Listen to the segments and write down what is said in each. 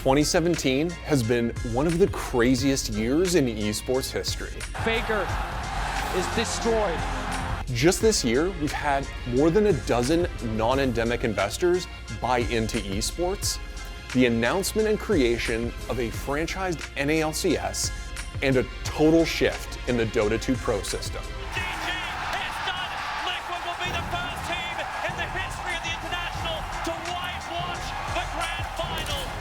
2017 has been one of the craziest years in esports history. Faker is destroyed. Just this year, we've had more than a dozen non-endemic investors buy into esports, the announcement and creation of a franchised NA LCS, and a total shift in the Dota 2 Pro system.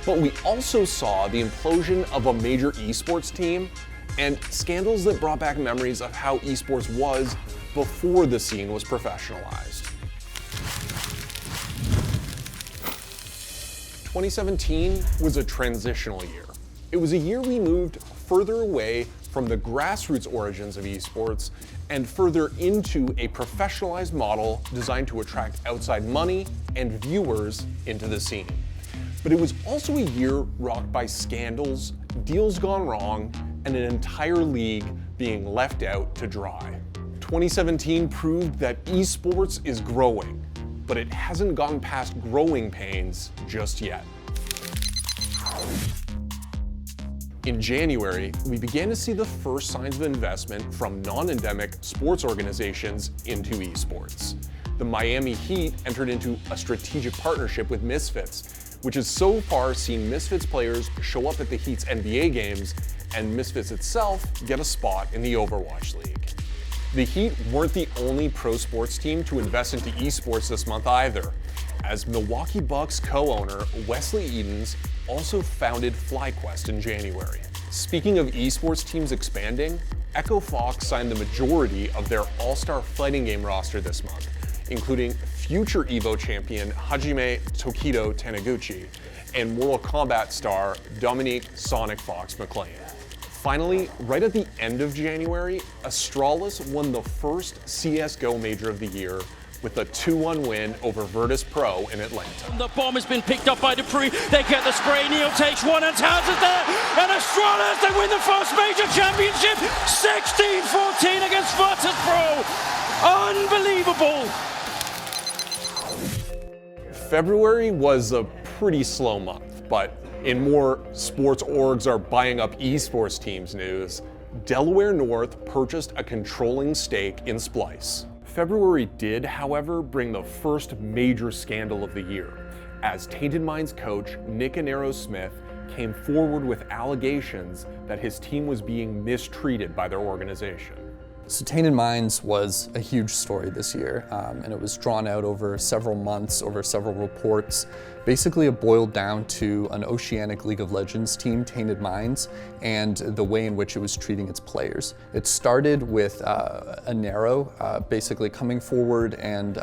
But we also saw the implosion of a major esports team and scandals that brought back memories of how esports was before the scene was professionalized. 2017 was a transitional year. It was a year we moved further away from the grassroots origins of esports and further into a professionalized model designed to attract outside money and viewers into the scene. But it was also a year rocked by scandals, deals gone wrong, and an entire league being left out to dry. 2017 proved that esports is growing, but it hasn't gone past growing pains just yet. In January, we began to see the first signs of investment from non-endemic sports organizations into esports. The Miami Heat entered into a strategic partnership with Misfits, which has so far seen Misfits players show up at the Heat's NBA games and Misfits itself get a spot in the Overwatch League. The Heat weren't the only pro sports team to invest into esports this month either, as Milwaukee Bucks co-owner Wesley Edens also founded FlyQuest in January. Speaking of esports teams expanding, Echo Fox signed the majority of their all-star fighting game roster this month, including future EVO champion Hajime Tokido Taniguchi and Mortal Kombat star Dominique Sonic Fox McLean. Finally, right at the end of January, Astralis won the first CSGO major of the year with a 2-1 win over Virtus Pro in Atlanta. The bomb has been picked up by Dupree. They get the spray. Neil takes one and Towns is there. And Astralis, they win the first major championship. 16-14 against Virtus Pro. Unbelievable. February was a pretty slow month, but in more sports orgs are buying up esports teams news, Delaware North purchased a controlling stake in Splice. February did, however, bring the first major scandal of the year, as Tainted Minds coach Nick Anero-Smith came forward with allegations that his team was being mistreated by their organization. So Tainted Minds was a huge story this year, and it was drawn out over several months, over several reports. Basically, it boiled down to an Oceanic League of Legends team, Tainted Minds, and the way in which it was treating its players. It started with Anero basically coming forward and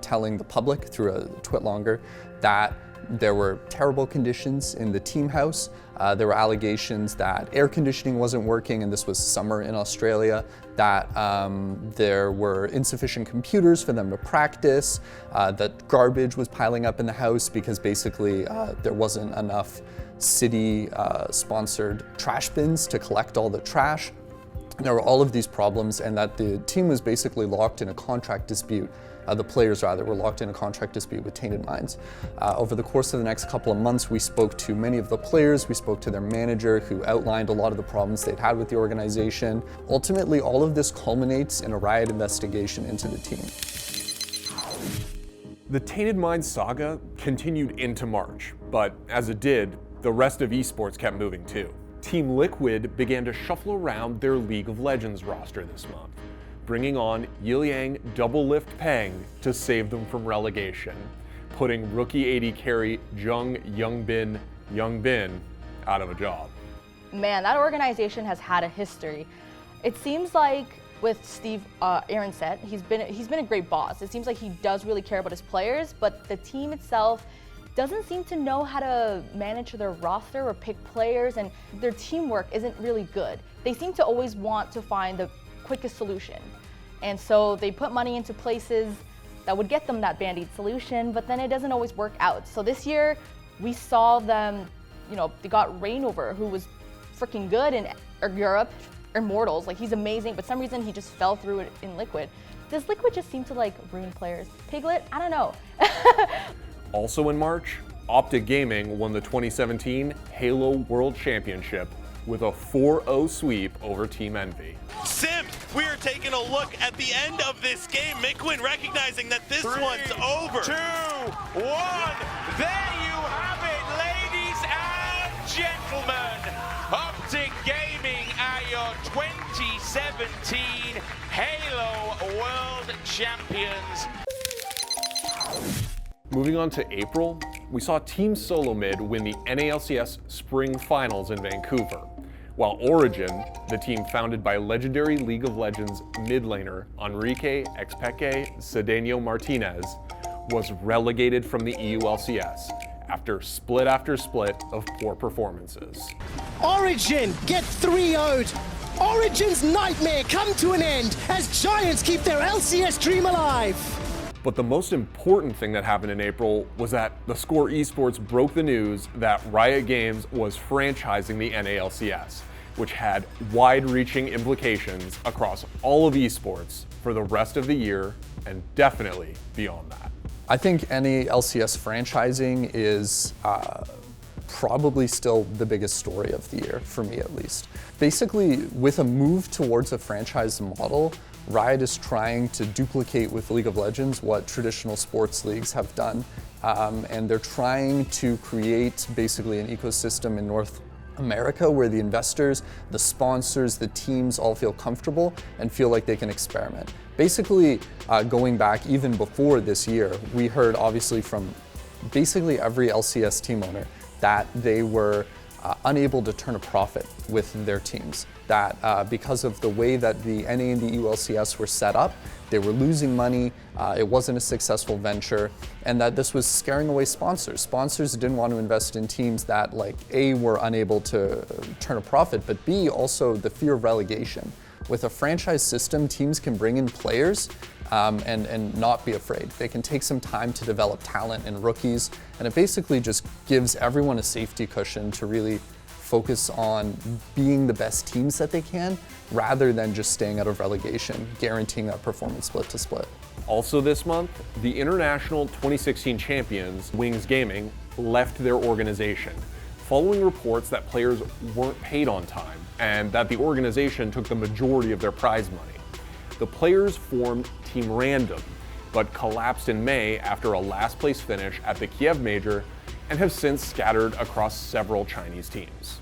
telling the public through a twitlonger that there were terrible conditions in the team house. There were allegations that air conditioning wasn't working, and this was summer in Australia, that there were insufficient computers for them to practice, that garbage was piling up in the house because basically there wasn't enough city-sponsored trash bins to collect all the trash. There were all of these problems, and that the team was basically locked in a contract dispute. The players rather were locked in a contract dispute with Tainted Minds. Over the course of the next couple of months, we spoke to many of the players, we spoke to their manager who outlined a lot of the problems they'd had with the organization. Ultimately, all of this culminates in a riot investigation into the team. The Tainted Minds saga continued into March, but as it did, the rest of esports kept moving too. Team Liquid began to shuffle around their League of Legends roster this month, bringing on Yiliang Double Lift Peng to save them from relegation, putting rookie AD carry Jung Youngbin out of a job. Man, that organization has had a history. It seems like with Steve Aronset, he's been a great boss. It seems like he does really care about his players, but the team itself doesn't seem to know how to manage their roster or pick players, and their teamwork isn't really good. They seem to always want to find the quickest solution. And so they put money into places that would get them that Band-Aid solution, but then it doesn't always work out. So this year, we saw them, they got Rainover, who was freaking good in Europe, Immortals. Like, he's amazing, but for some reason he just fell through it in Liquid. Does Liquid just seem to ruin players? Piglet? I don't know. Also in March, Optic Gaming won the 2017 Halo World Championship with a 4-0 sweep over Team Envy. Sim, we are taking a look at the end of this game. McQuinn recognizing that this one's over. 2, 1. There you have it, ladies and gentlemen. Optic Gaming are your 2017 Halo World Champions. Moving on to April, we saw Team Solo Mid win the NA LCS Spring Finals in Vancouver, while Origin, the team founded by legendary League of Legends mid laner Enrique Expeke Cedeno Martinez, was relegated from the EU LCS after split of poor performances. Origin get 3-0'd. Origin's nightmare come to an end as Giants keep their LCS dream alive. But the most important thing that happened in April was that theScore eSports broke the news that Riot Games was franchising the NA LCS, which had wide-reaching implications across all of esports for the rest of the year and definitely beyond that. I think NA LCS franchising is probably still the biggest story of the year, for me at least. Basically, with a move towards a franchise model, Riot is trying to duplicate with League of Legends what traditional sports leagues have done. And they're trying to create basically an ecosystem in North America where the investors, the sponsors, the teams all feel comfortable and feel like they can experiment. Basically, going back even before this year, we heard obviously from basically every LCS team owner that they were unable to turn a profit with their teams. That because of the way that the NA and the EU LCS were set up, they were losing money, it wasn't a successful venture, and that this was scaring away sponsors. Sponsors didn't want to invest in teams that, like, A, were unable to turn a profit, but B, also the fear of relegation. With a franchise system, teams can bring in players and not be afraid. They can take some time to develop talent and rookies, and it basically just gives everyone a safety cushion to really focus on being the best teams that they can, rather than just staying out of relegation, guaranteeing that performance split to split. Also this month, the international 2016 champions, Wings Gaming, left their organization, following reports that players weren't paid on time and that the organization took the majority of their prize money. The players formed Team Random, but collapsed in May after a last place finish at the Kiev Major and have since scattered across several Chinese teams.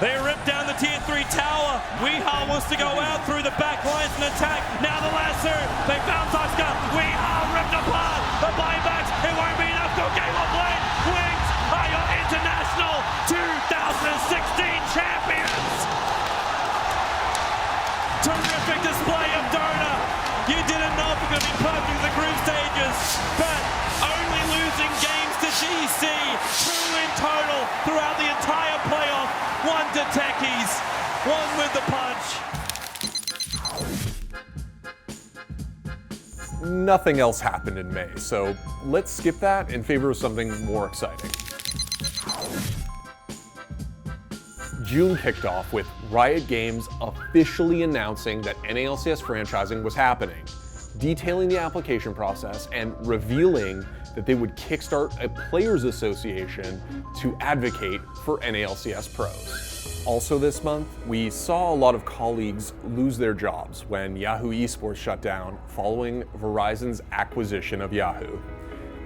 They ripped down the tier 3 tower. Weehaw wants to go out through the back lines and attack. Now the lasso. They found Oscar. Weehaw ripped apart. The buybacks. It won't be enough. Go game on play. Wings are your international 2016 champions. Terrific display of Dota. You didn't know if it could be perfect in the group stages, but only losing games to GC, 2 in total throughout the entire playoff, 1 to Techies, 1 with the punch. Nothing else happened in May, so let's skip that in favor of something more exciting. June kicked off with Riot Games officially announcing that NA LCS franchising was happening, detailing the application process and revealing that they would kickstart a players association to advocate for NA LCS pros. Also this month, we saw a lot of colleagues lose their jobs when Yahoo eSports shut down following Verizon's acquisition of Yahoo.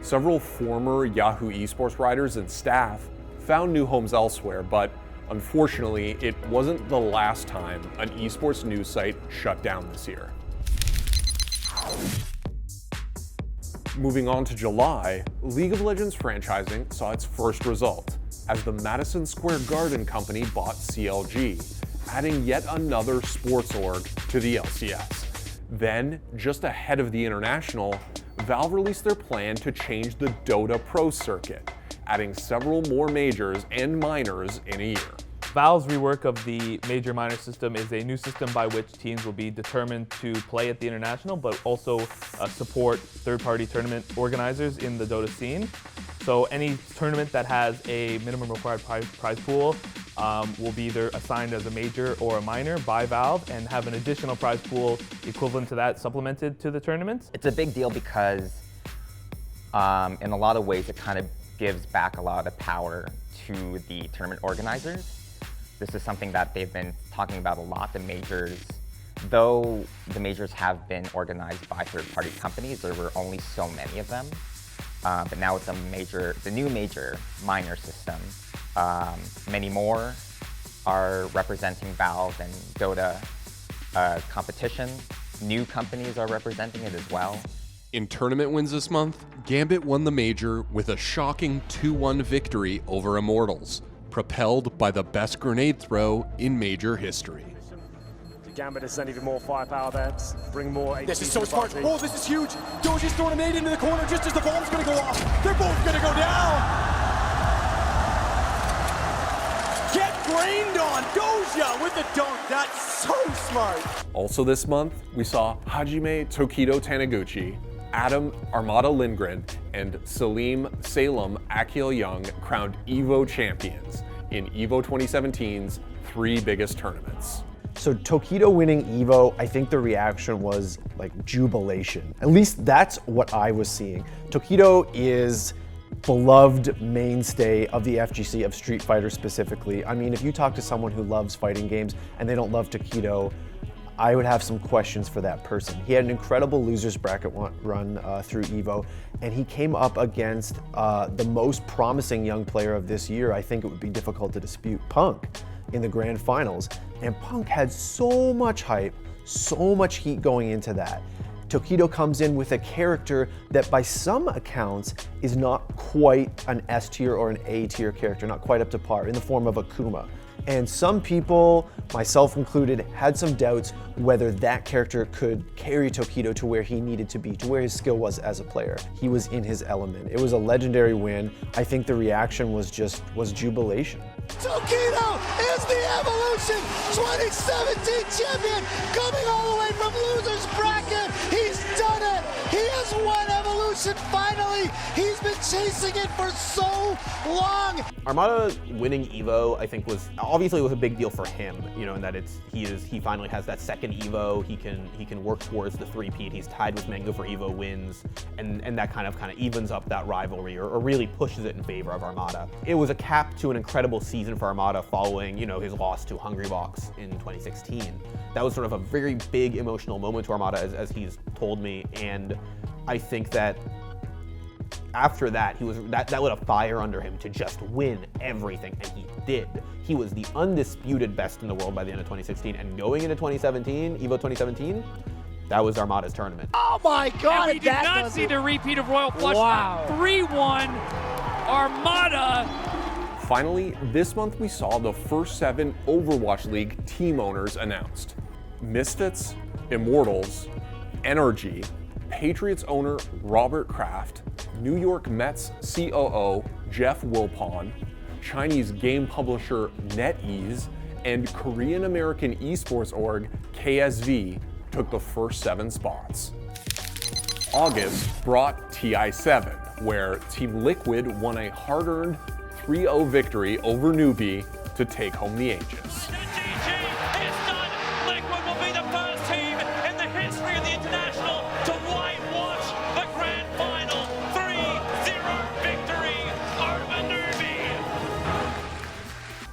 Several former Yahoo eSports writers and staff found new homes elsewhere, but unfortunately, it wasn't the last time an esports news site shut down this year. Moving on to July, League of Legends franchising saw its first result as the Madison Square Garden company bought CLG, adding yet another sports org to the LCS. Then, just ahead of the International, Valve released their plan to change the Dota Pro circuit, adding several more majors and minors in a year. Valve's rework of the major-minor system is a new system by which teams will be determined to play at the International, but also support third-party tournament organizers in the Dota scene. So any tournament that has a minimum required prize pool will be either assigned as a major or a minor by Valve and have an additional prize pool equivalent to that supplemented to the tournaments. It's a big deal because in a lot of ways it kind of gives back a lot of the power to the tournament organizers. This is something that they've been talking about a lot. The majors, though the majors have been organized by third-party companies, there were only so many of them. But now it's the new major minor system. Many more are representing Valve and Dota competition. New companies are representing it as well. In tournament wins this month, Gambit won the major with a shocking 2-1 victory over Immortals, propelled by the best grenade throw in major history. Gambit has sent even more firepower there, bring more HP. This is so smart. Oh, this is huge. Doji's throwing a nade into the corner just as the bomb's going to go off. They're both going to go down. Get grained on. Doja with the dunk. That's so smart. Also this month, we saw Hajime Tokido Taniguchi, Adam Armada Lindgren, and Salem Akil Young crowned EVO champions in EVO 2017's 3 biggest tournaments. So Tokido winning EVO, I think the reaction was like jubilation. At least that's what I was seeing. Tokido is beloved mainstay of the FGC, of Street Fighter specifically. I mean, if you talk to someone who loves fighting games and they don't love Tokido, I would have some questions for that person. He had an incredible losers bracket run through EVO, and he came up against the most promising young player of this year. I think it would be difficult to dispute, Punk, in the grand finals. And Punk had so much hype, so much heat going into that. Tokido comes in with a character that by some accounts is not quite an S tier or an A tier character, not quite up to par, in the form of Akuma. And some people, myself included, had some doubts whether that character could carry Tokido to where he needed to be, to where his skill was as a player. He was in his element. It was a legendary win. I think the reaction was jubilation. Tokido is the Evolution 2017 champion, coming all the way from losers bracket. He's done it. He has won Evolution finally. He's been chasing it for so long. Armada winning EVO, I think, was a big deal for him. You know, in that he finally has that second EVO. He can work towards the three-peat. He's tied with Mango for EVO wins, and that kind of evens up that rivalry, or really pushes it in favor of Armada. It was a cap to an incredible season for Armada following, his loss to Hungrybox in 2016. That was sort of a very big emotional moment to Armada, as he's told me, and I think that after that, that lit a fire under him to just win everything, and he did. He was the undisputed best in the world by the end of 2016, and going into 2017, EVO 2017, that was Armada's tournament. Oh my God! And we did not see the repeat of Royal Flush. Wow. 3-1, Armada. Finally, this month we saw the first 7 Overwatch League team owners announced. Misfits, Immortals, NRG, Patriots owner Robert Kraft, New York Mets COO Jeff Wilpon, Chinese game publisher NetEase, and Korean American eSports org KSV took the first 7 spots. August brought TI7, where Team Liquid won a hard-earned 3-0 victory over Newbie to take home the Aegis. Liquid will be the first team in the history of the International to whitewash the grand final. 3-0 victory over Newbie.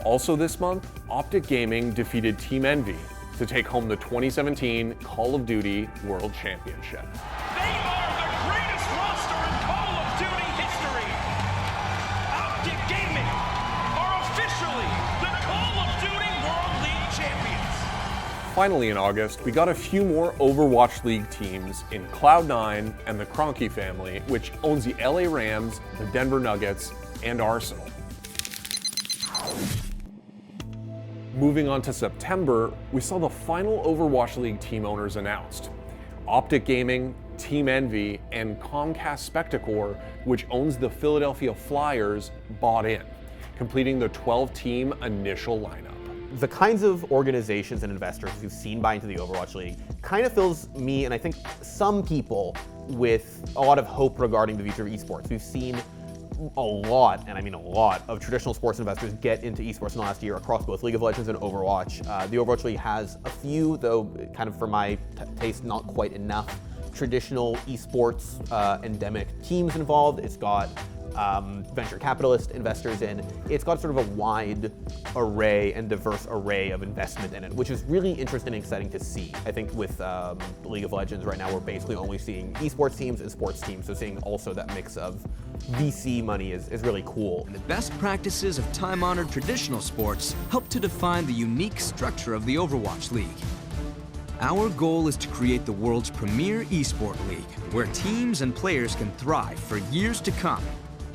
Also this month, Optic Gaming defeated Team Envy to take home the 2017 Call of Duty World Championship. They are the greatest roster in Call of Duty history. Optic Gaming are officially the Call of Duty World League champions. Finally in August, we got a few more Overwatch League teams in Cloud9 and the Kroenke family, which owns the LA Rams, the Denver Nuggets, and Arsenal. Moving on to September, we saw the final Overwatch League team owners announced. Optic Gaming, Team Envy, and Comcast Spectacor, which owns the Philadelphia Flyers, bought in, completing the 12-team initial lineup. The kinds of organizations and investors who've seen buy into the Overwatch League kind of fills me, and I think some people, with a lot of hope regarding the future of esports. We've seen a lot, and I mean a lot, of traditional sports investors get into esports in the last year across both League of Legends and Overwatch. The Overwatch League has a few, though kind of for my taste, not quite enough traditional esports endemic teams involved. It's got venture capitalist investors in. It's got sort of a wide array and diverse array of investment in it, which is really interesting and exciting to see. I think with League of Legends right now, we're basically only seeing esports teams and sports teams, so seeing also that mix of VC money is really cool. The best practices of time-honored traditional sports help to define the unique structure of the Overwatch League. Our goal is to create the world's premier esport league, where teams and players can thrive for years to come,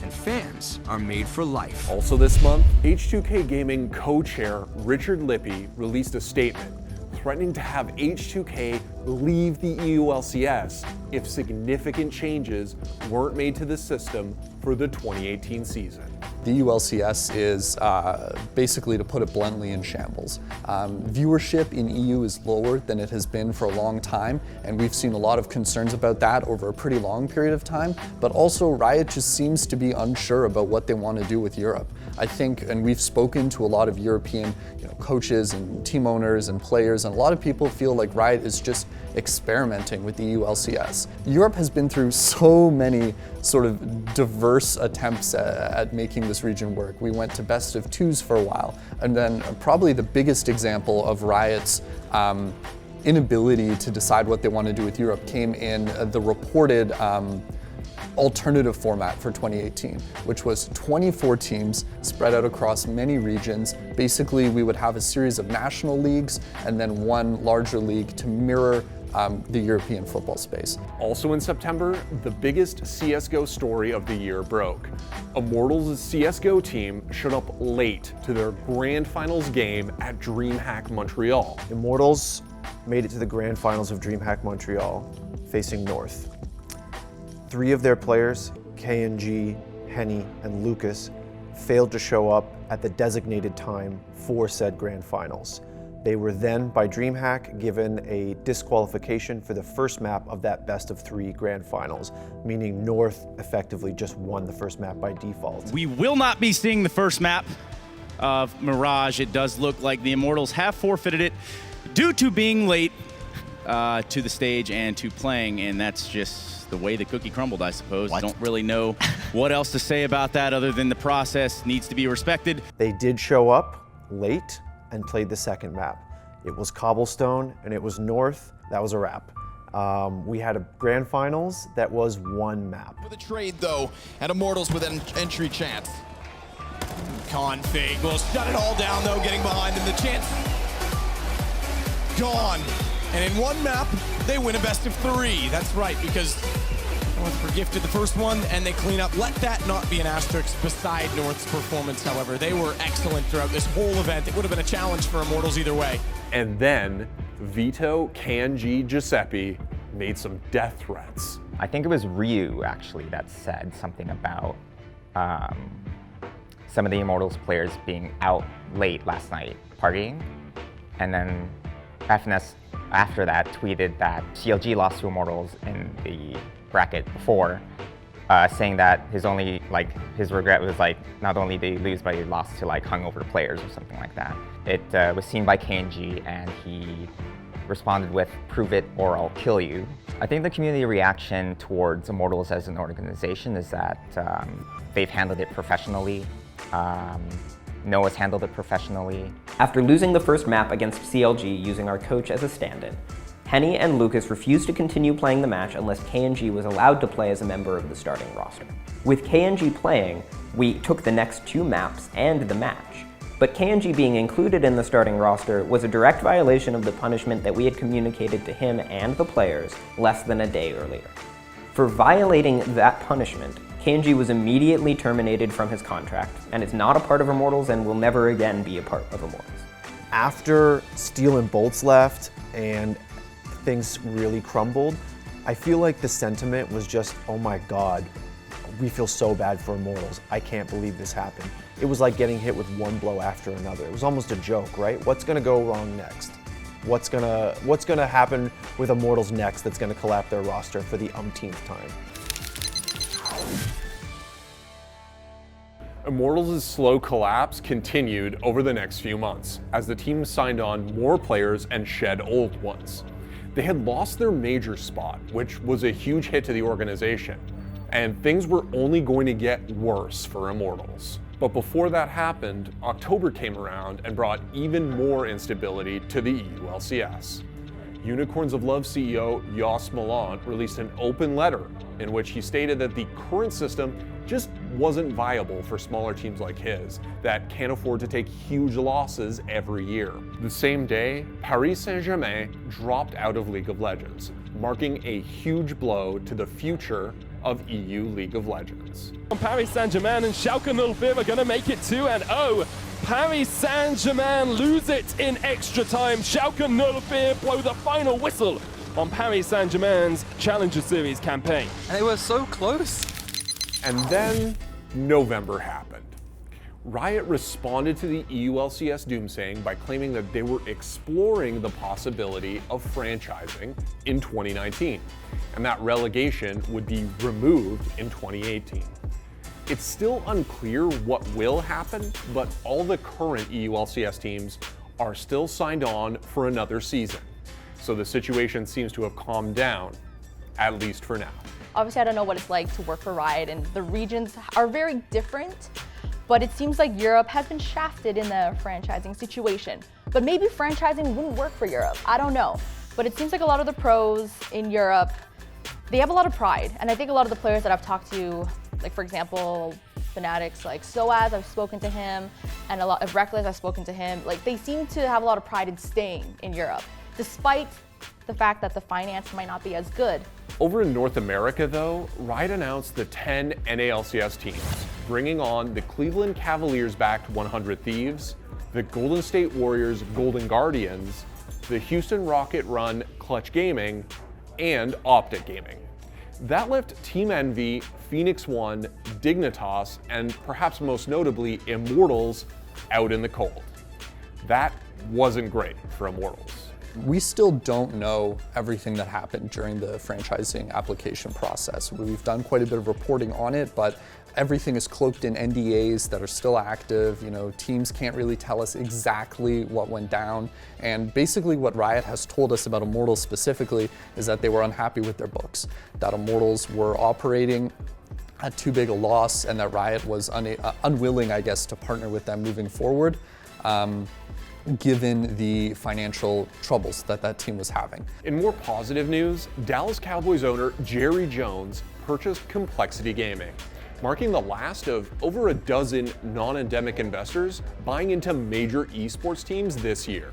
and fans are made for life. Also this month, H2K Gaming co-chair Richard Lippy released a statement threatening to have H2K leave the EU LCS if significant changes weren't made to the system for the 2018 season. The EU LCS is basically, to put it bluntly, in shambles. Viewership in EU is lower than it has been for a long time, and we've seen a lot of concerns about that over a pretty long period of time, but also Riot just seems to be unsure about what they want to do with Europe. I think, and we've spoken to a lot of European coaches and team owners and players, and a lot of people feel like Riot is just experimenting with the EU LCS. Europe has been through so many sort of diverse attempts at making this region work. We went to best of twos for a while, and then probably the biggest example of Riot's inability to decide what they want to do with Europe came in the reported alternative format for 2018, which was 24 teams spread out across many regions. Basically, we would have a series of national leagues and then one larger league to mirror the European football space. Also in September, the biggest CSGO story of the year broke. Immortals' CSGO team showed up late to their grand finals game at DreamHack Montreal. Immortals made it to the grand finals of DreamHack Montreal, facing North. 3 of their players, KNG, Henny, and Lucas, failed to show up at the designated time for said grand finals. They were then, by DreamHack, given a disqualification for the first map of that best of 3 grand finals, meaning North effectively just won the first map by default. We will not be seeing the first map of Mirage. It does look like the Immortals have forfeited it due to being late to the stage and to playing, and that's just the way the cookie crumbled, I suppose. I don't really know what else to say about that other than the process needs to be respected. They did show up late and played the second map. It was Cobblestone and it was North. That was a wrap. We had a grand finals that was 1 map. For the trade though, and Immortals with an entry chance. Config will shut it all down though, getting behind them. The chance gone. And in 1 map, they win a best of 3. That's right, because North were gifted the first one, and they clean up. Let that not be an asterisk beside North's performance, however. They were excellent throughout this whole event. It would have been a challenge for Immortals either way. And then Vito, KNG, Giuseppe made some death threats. I think it was Ryu, actually, that said something about some of the Immortals players being out late last night partying, and then FNS after that tweeted that CLG lost to Immortals in the bracket before, saying that his regret was not only did he lose, but he lost to hungover players or something like that. It was seen by KNG and he responded with, "Prove it or I'll kill you." I think the community reaction towards Immortals as an organization is that they've handled it professionally. Noah's handled it professionally. After losing the first map against CLG using our coach as a stand-in, Henny and Lucas refused to continue playing the match unless KNG was allowed to play as a member of the starting roster. With KNG playing, we took the next 2 maps and the match. But KNG being included in the starting roster was a direct violation of the punishment that we had communicated to him and the players less than a day earlier. For violating that punishment, KNG was immediately terminated from his contract and is not a part of Immortals and will never again be a part of Immortals. After Steel and Bolts left and things really crumbled, I feel like the sentiment was just, oh my God, we feel so bad for Immortals. I can't believe this happened. It was like getting hit with one blow after another. It was almost a joke, right? What's gonna go wrong next? What's gonna happen with Immortals next that's gonna collapse their roster for the umpteenth time? Immortals' slow collapse continued over the next few months as the team signed on more players and shed old ones. They had lost their major spot, which was a huge hit to the organization. And things were only going to get worse for Immortals. But before that happened, October came around and brought even more instability to the EU LCS. Unicorns of Love CEO Jos Milan released an open letter in which he stated that the current system just wasn't viable for smaller teams like his that can't afford to take huge losses every year. The same day, Paris Saint-Germain dropped out of League of Legends, marking a huge blow to the future of EU League of Legends. Paris Saint-Germain and Schalke 04 are going to make it 2-0. Paris Saint-Germain lose it in extra time. Schalke 04 blow the final whistle on Paris Saint-Germain's Challenger Series campaign. And they were so close. And then November happened. Riot responded to the EU LCS doomsaying by claiming that they were exploring the possibility of franchising in 2019, and that relegation would be removed in 2018. It's still unclear what will happen, but all the current EU LCS teams are still signed on for another season. So the situation seems to have calmed down, at least for now. Obviously, I don't know what it's like to work for Riot, and the regions are very different, but it seems like Europe has been shafted in the franchising situation. But maybe franchising wouldn't work for Europe, I don't know. But it seems like a lot of the pros in Europe, they have a lot of pride, and I think a lot of the players that I've talked to, like for example, Fanatics like Soaz, I've spoken to him, and a lot of Reckless, I've spoken to him, like they seem to have a lot of pride in staying in Europe, despite the fact that the finance might not be as good. Over in North America though, Riot announced the 10 NA LCS teams, bringing on the Cleveland Cavaliers-backed 100 Thieves, the Golden State Warriors Golden Guardians, the Houston Rocket-run Clutch Gaming, and Optic Gaming. That left Team Envy, Phoenix One, Dignitas, and perhaps most notably Immortals out in the cold. That wasn't great for Immortals. We still don't know everything that happened during the franchising application process. We've done quite a bit of reporting on it, but everything is cloaked in NDAs that are still active. You know, teams can't really tell us exactly what went down. And basically what Riot has told us about Immortals specifically is that they were unhappy with their books, that Immortals were operating at too big a loss, and that Riot was unwilling, I guess, to partner with them moving forward. Given the financial troubles that that team was having. In more positive news, Dallas Cowboys owner Jerry Jones purchased Complexity Gaming, marking the last of over a dozen non-endemic investors buying into major esports teams this year.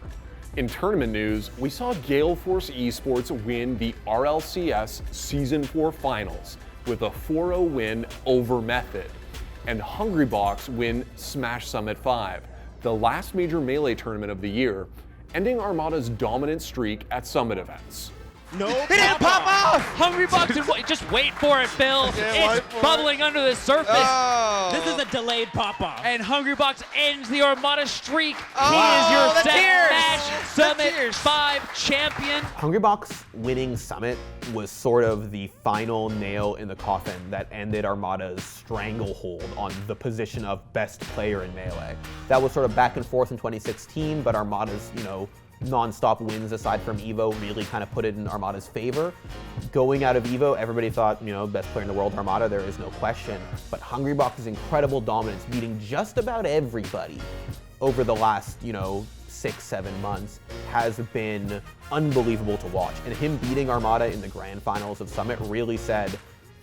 In tournament news, we saw Gale Force Esports win the RLCS Season 4 Finals with a 4-0 win over Method, and Hungrybox win Smash Summit 5, the last major Melee tournament of the year, ending Armada's dominant streak at Summit events. No, it didn't pop off! Hungrybox, just wait for it, Bill. It's bubbling under the surface. Oh. This is a delayed pop-off. And Hungrybox ends the Armada streak. Oh, he is your the tears. Smash Summit 5 champion. Hungrybox winning Summit was sort of the final nail in the coffin that ended Armada's stranglehold on the position of best player in Melee. That was sort of back and forth in 2016, but Armada's, non-stop wins aside from EVO really kind of put it in Armada's favor. Going out of EVO, everybody thought, best player in the world, Armada, there is no question. But Hungrybox's incredible dominance, beating just about everybody over the last, 6-7 months, has been unbelievable to watch. And him beating Armada in the grand finals of Summit really said,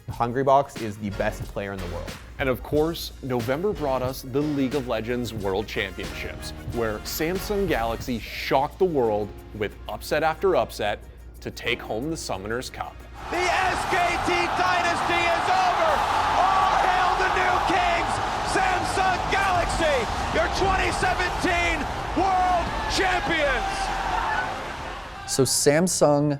Hungrybox is the best player in the world. And of course, November brought us the League of Legends World Championships, where Samsung Galaxy shocked the world with upset after upset to take home the Summoners Cup. The SKT dynasty is over! All hail the new kings! Samsung Galaxy, your 2017 World Champions! So Samsung,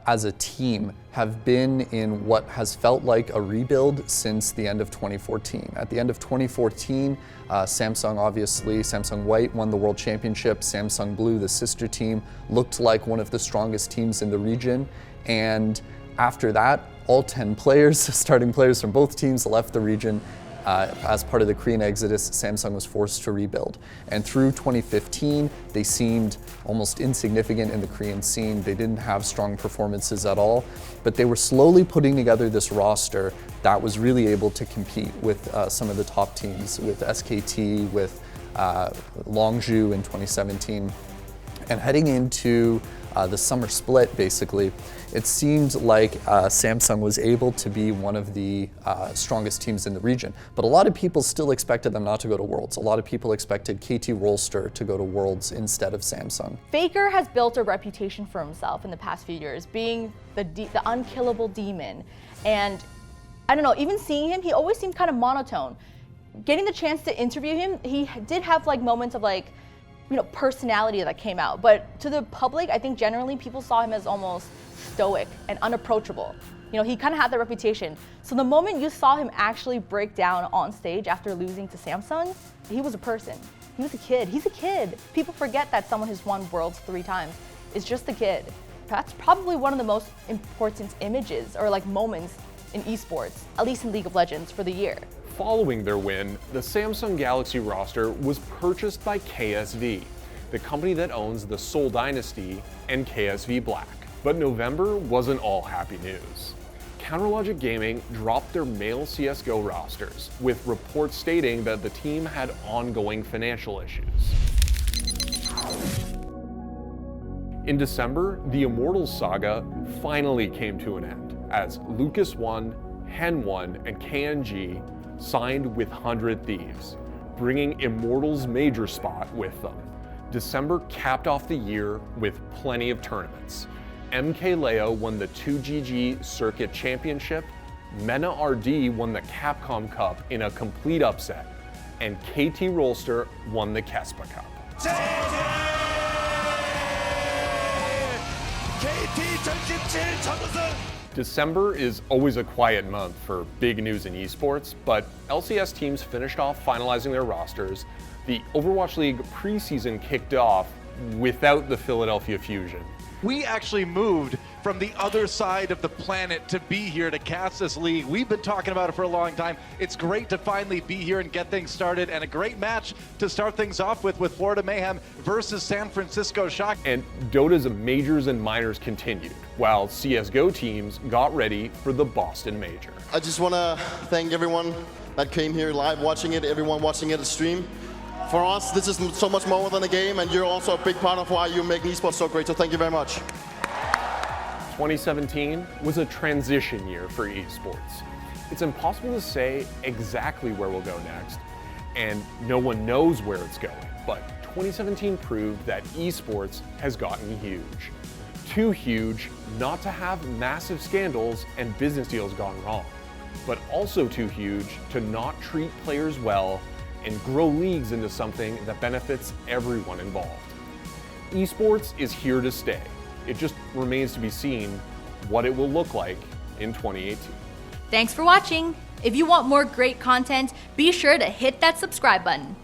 as a team, have been in what has felt like a rebuild since the end of 2014. At the end of 2014, Samsung White won the World Championship. Samsung Blue, the sister team, looked like one of the strongest teams in the region. And after that, all 10 players, starting players from both teams, left the region. as part of the Korean exodus, Samsung was forced to rebuild. And through 2015, they seemed almost insignificant in the Korean scene. They didn't have strong performances at all, but they were slowly putting together this roster that was really able to compete with some of the top teams, with SKT, with Longju in 2017. And heading into the summer split, basically, it seemed like Samsung was able to be one of the strongest teams in the region. But a lot of people still expected them not to go to Worlds. A lot of people expected KT Rolster to go to Worlds instead of Samsung. Faker has built a reputation for himself in the past few years, being the unkillable demon. And I don't know, even seeing him, he always seemed kind of monotone. Getting the chance to interview him, he did have like moments of like, you know, personality that came out. But to the public, I think generally people saw him as almost stoic and unapproachable. You know, he kind of had that reputation. So the moment you saw him actually break down on stage after losing to Samsung, he was a person. He was a kid. He's a kid. People forget that someone who's won Worlds 3 times is just a kid. That's probably one of the most important images or like moments in esports, at least in League of Legends, for the year. Following their win, the Samsung Galaxy roster was purchased by KSV, the company that owns the Seoul Dynasty and KSV Black. But November wasn't all happy news. Counterlogic Gaming dropped their male CSGO rosters, with reports stating that the team had ongoing financial issues. In December, the Immortals saga finally came to an end, as Lucas 1, Hen 1, and KNG signed with 100 Thieves, bringing Immortals' major spot with them. December capped off the year with plenty of tournaments. MK Leo won the 2GG Circuit Championship, MENA RD won the Capcom Cup in a complete upset, and KT Rolster won the Kespa Cup. December is always a quiet month for big news in esports, but LCS teams finished off finalizing their rosters. The Overwatch League preseason kicked off without the Philadelphia Fusion. We actually moved from the other side of the planet to be here to cast this league. We've been talking about it for a long time. It's great to finally be here and get things started, and a great match to start things off with Florida Mayhem versus San Francisco Shock. And Dota's majors and minors continued, while CSGO teams got ready for the Boston Major. I just want to thank everyone that came here live watching it, everyone watching it on stream. For us, this is so much more than a game, and you're also a big part of why you make esports so great, so thank you very much. 2017 was a transition year for esports. It's impossible to say exactly where we'll go next, and no one knows where it's going, but 2017 proved that esports has gotten huge. Too huge not to have massive scandals and business deals gone wrong, but also too huge to not treat players well and grow leagues into something that benefits everyone involved. Esports is here to stay. It just remains to be seen what it will look like in 2018. Thanks for watching. If you want more great content, be sure to hit that subscribe button.